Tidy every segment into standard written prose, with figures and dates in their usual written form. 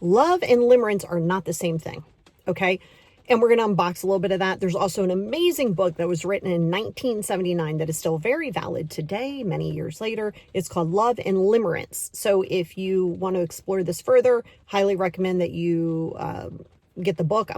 Love and limerence are not the same thing, okay? And we're going to unbox a little bit of that. There's also an amazing book that was written in 1979 that is still very valid today, many years later. It's called Love and Limerence. So if you want to explore this further, highly recommend that you get the book.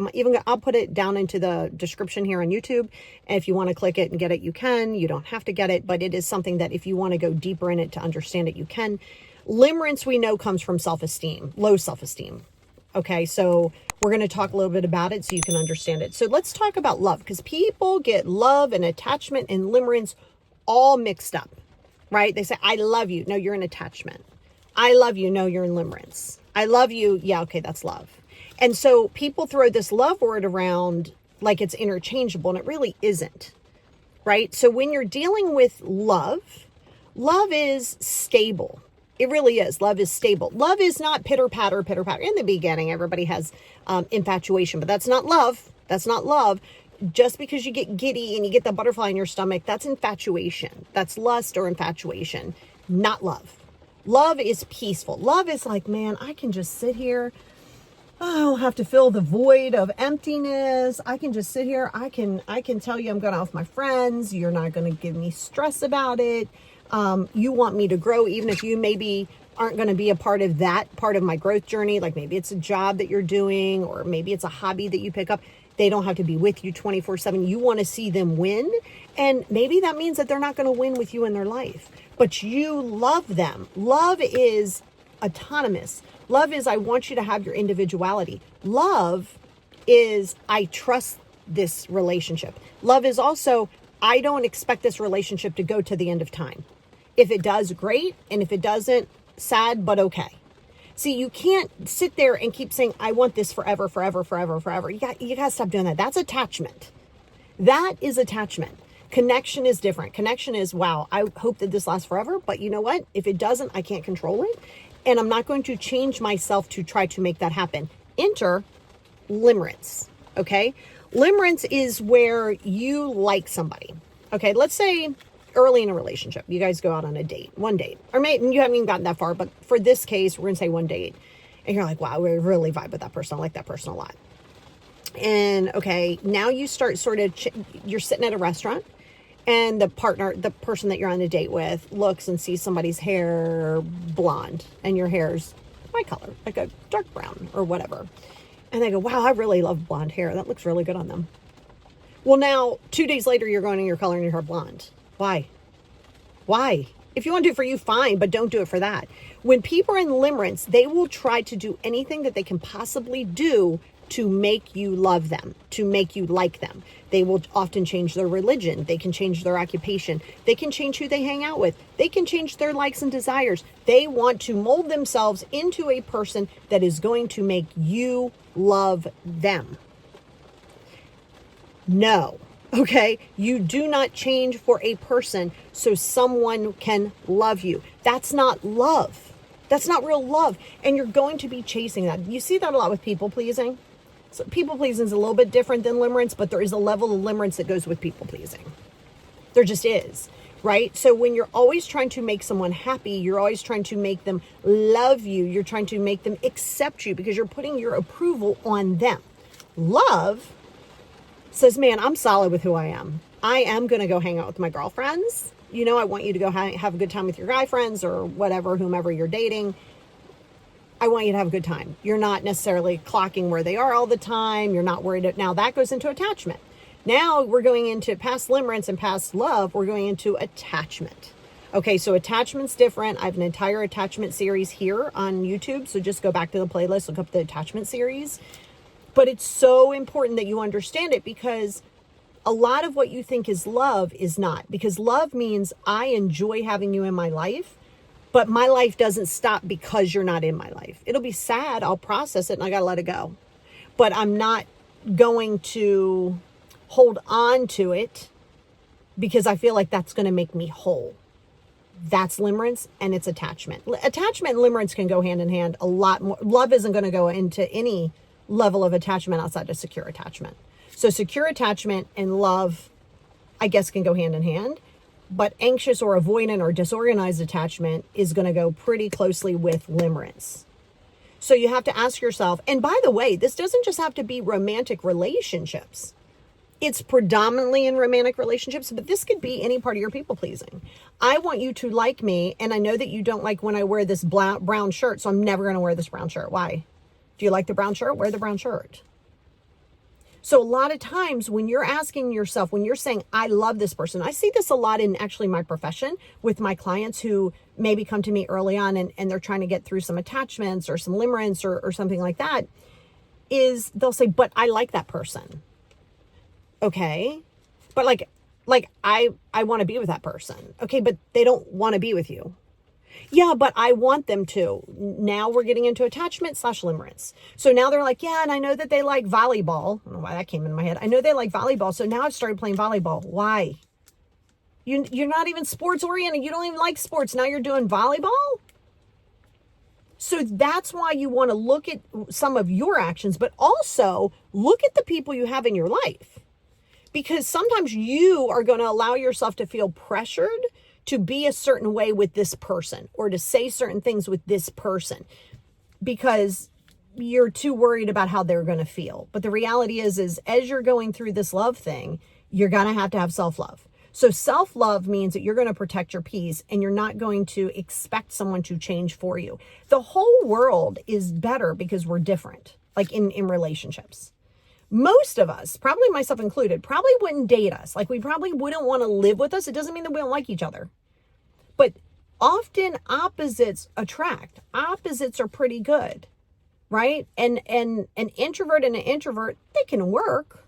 I'll put it down into the description here on YouTube. And if you want to click it and get it, you can. You don't have to get it, but it is something that if you want to go deeper in it to understand it, you can. Limerence, we know, comes from self-esteem, low self-esteem. Okay, so we're going to talk a little bit about it so you can understand it. So let's talk about love, because people get love and attachment and limerence all mixed up, right? They say, I love you. No, you're in attachment. I love you. No, you're in limerence. I love you. Yeah, okay, that's love. And so people throw this love word around like it's interchangeable, and it really isn't, right? So when you're dealing with love, love is stable. It really is. Love is stable. Love is not pitter patter, pitter patter. In the beginning, everybody has infatuation, but that's not love. That's not love. Just because you get giddy and you get the butterfly in your stomach, that's infatuation. That's lust or infatuation, not love. Love is peaceful. Love is like, man, I can just sit here. I don't have to fill the void of emptiness. I can just sit here. I can tell you I'm going out with my friends. You're not going to give me stress about it. You want me to grow, even if you maybe aren't going to be a part of that part of my growth journey. Like maybe it's a job that you're doing, or maybe it's a hobby that you pick up. They don't have to be with you 24/7. You want to see them win. And maybe that means that they're not going to win with you in their life, but you love them. Love is autonomous. Love is, I want you to have your individuality. Love is, I trust this relationship. Love is also, I don't expect this relationship to go to the end of time. If it does, great. And if it doesn't, sad, but okay. See, you can't sit there and keep saying, I want this forever, forever, forever, forever. You got to stop doing that. That's attachment. That is attachment. Connection is different. Connection is, wow, I hope that this lasts forever. But you know what? If it doesn't, I can't control it. And I'm not going to change myself to try to make that happen. Enter limerence. Okay? Limerence is where you like somebody. Okay, let's say early in a relationship, you guys go out on a date, one date, or maybe you haven't even gotten that far, but for this case, we're going to say one date. And you're like, wow, we really vibe with that person. I like that person a lot. And okay, now you start you're sitting at a restaurant, and the person that you're on a date with looks and sees somebody's hair blonde, and your hair's my color, like a dark brown or whatever. And they go, wow, I really love blonde hair. That looks really good on them. Well, now 2 days later, you're going and you're coloring your hair blonde. Why? Why? If you want to do it for you, fine, but don't do it for that. When people are in limerence, they will try to do anything that they can possibly do to make you love them, to make you like them. They will often change their religion. They can change their occupation. They can change who they hang out with. They can change their likes and desires. They want to mold themselves into a person that is going to make you love them. No. Okay, you do not change for a person so someone can love you. That's not love. That's not real love. And you're going to be chasing that. You see that a lot with people pleasing. So people pleasing is a little bit different than limerence, but there is a level of limerence that goes with people pleasing. There just is, right? So when you're always trying to make someone happy, you're always trying to make them love you. You're trying to make them accept you because you're putting your approval on them. Love says, man, I'm solid with who I am. I am going to go hang out with my girlfriends. You know, I want you to go have a good time with your guy friends or whatever, whomever you're dating. I want you to have a good time. You're not necessarily clocking where they are all the time. You're not worried. Now that goes into attachment. Now we're going into past limerence and past love. We're going into attachment. Okay, so attachment's different. I have an entire attachment series here on YouTube. So just go back to the playlist, look up the attachment series. But it's so important that you understand it because a lot of what you think is love is not. Because love means I enjoy having you in my life, but my life doesn't stop because you're not in my life. It'll be sad. I'll process it and I got to let it go. But I'm not going to hold on to it because I feel like that's going to make me whole. That's limerence and it's attachment. Attachment and limerence can go hand in hand a lot more. Love isn't going to go into any level of attachment outside of secure attachment. So secure attachment and love, I guess, can go hand in hand. But anxious or avoidant or disorganized attachment is going to go pretty closely with limerence. So you have to ask yourself, and by the way, this doesn't just have to be romantic relationships. It's predominantly in romantic relationships, but this could be any part of your people pleasing. I want you to like me, and I know that you don't like when I wear this brown shirt, so I'm never going to wear this brown shirt. Why? Do you like the brown shirt? Wear the brown shirt. So a lot of times when you're asking yourself, when you're saying, I love this person, I see this a lot in actually my profession with my clients who maybe come to me early on and they're trying to get through some attachments or some limerence or something like that, is they'll say, but I like that person. Okay. But like I want to be with that person. Okay. But they don't want to be with you. Yeah, but I want them to. Now we're getting into attachment / limerence. So now they're like, yeah, and I know that they like volleyball. I don't know why that came in my head. I know they like volleyball. So now I've started playing volleyball. Why? You're not even sports oriented. You don't even like sports. Now you're doing volleyball? So that's why you want to look at some of your actions, but also look at the people you have in your life. Because sometimes you are going to allow yourself to feel pressured to be a certain way with this person or to say certain things with this person because you're too worried about how they're going to feel. But the reality is as you're going through this love thing, you're going to have self-love. So self-love means that you're going to protect your peace and you're not going to expect someone to change for you. The whole world is better because we're different, like in relationships. Most of us, probably myself included, probably wouldn't date us. Like we probably wouldn't want to live with us. It doesn't mean that we don't like each other. But often opposites attract. Opposites are pretty good, right? And an introvert and an introvert, they can work.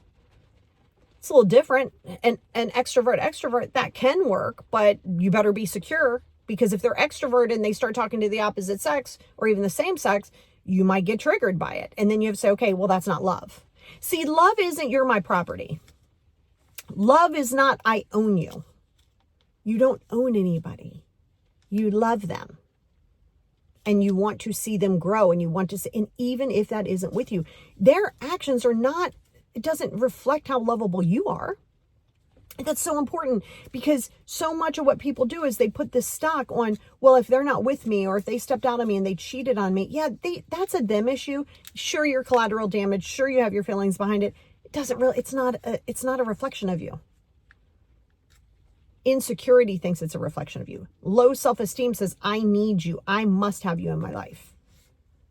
It's a little different. And an extrovert, that can work, but you better be secure because if they're extrovert and they start talking to the opposite sex or even the same sex, you might get triggered by it. And then you have to say, okay, well, that's not love. See, love isn't you're my property. Love is not I own you. You don't own anybody. You love them. And you want to see them grow and you want to see, and even if that isn't with you, their actions are not, it doesn't reflect how lovable you are. That's so important because so much of what people do is they put this stock on, well, if they're not with me or if they stepped out on me and they cheated on me, yeah, that's a them issue. Sure, you're collateral damage. Sure, you have your feelings behind it. It doesn't really, it's not a reflection of you. Insecurity thinks it's a reflection of you. Low self-esteem says, I need you. I must have you in my life.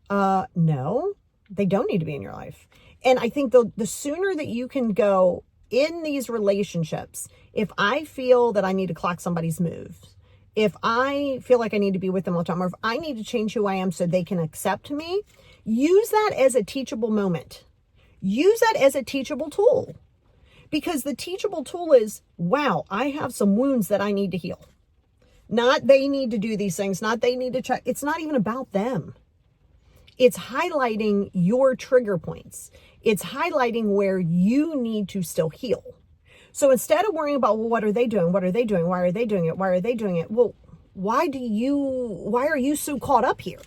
No, they don't need to be in your life. And I think the sooner that you can go in these relationships, if I feel that I need to clock somebody's moves, if I feel like I need to be with them all the time, or if I need to change who I am so they can accept me, use that as a teachable moment. Use that as a teachable tool. Because the teachable tool is, wow, I have some wounds that I need to heal. Not they need to do these things, not they need to check. It's not even about them. It's highlighting your trigger points. It's highlighting where you need to still heal. So instead of worrying about, well, what are they doing? What are they doing? Why are they doing it? Why are they doing it? Well, why are you so caught up here?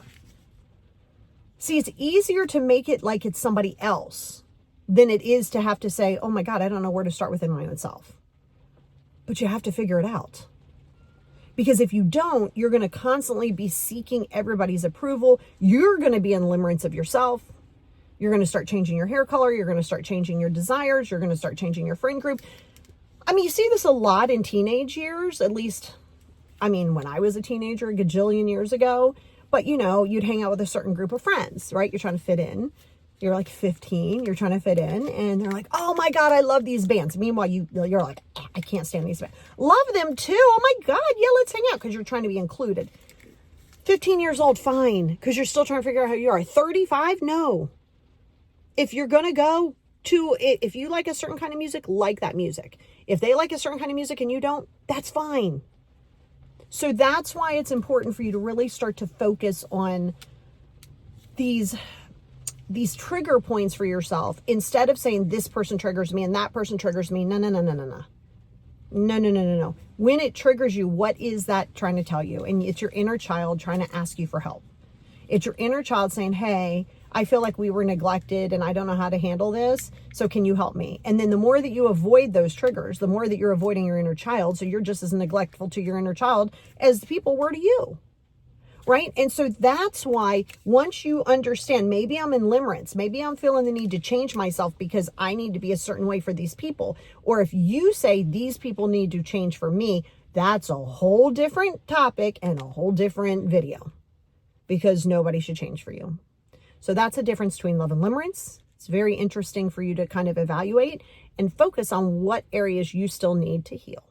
See, it's easier to make it like it's somebody else than it is to have to say, oh my God, I don't know where to start within my own self. But you have to figure it out. Because if you don't, you're going to constantly be seeking everybody's approval. You're going to be in limerence of yourself. You're going to start changing your hair color. You're going to start changing your desires. You're going to start changing your friend group. I mean, you see this a lot in teenage years, at least, I mean, when I was a teenager a gajillion years ago. But, you know, you'd hang out with a certain group of friends, right? You're trying to fit in. You're like 15, you're trying to fit in, and they're like, oh my God, I love these bands. Meanwhile, you're like, I can't stand these bands. Love them too. Oh my God, yeah, let's hang out because you're trying to be included. 15 years old, fine, because you're still trying to figure out how you are. 35, no. If you're going to go to, if you like a certain kind of music, like that music. If they like a certain kind of music and you don't, that's fine. So that's why it's important for you to really start to focus on these trigger points for yourself instead of saying this person triggers me and that person triggers me. No. When it triggers you, what is that trying to tell you? And it's your inner child trying to ask you for help. It's your inner child saying, hey, I feel like we were neglected and I don't know how to handle this. So can you help me? And then the more that you avoid those triggers, the more that you're avoiding your inner child. So you're just as neglectful to your inner child as the people were to you. right? And so that's why once you understand, maybe I'm in limerence, maybe I'm feeling the need to change myself because I need to be a certain way for these people. Or if you say these people need to change for me, that's a whole different topic and a whole different video, because nobody should change for you. So that's the difference between love and limerence. It's very interesting for you to kind of evaluate and focus on what areas you still need to heal.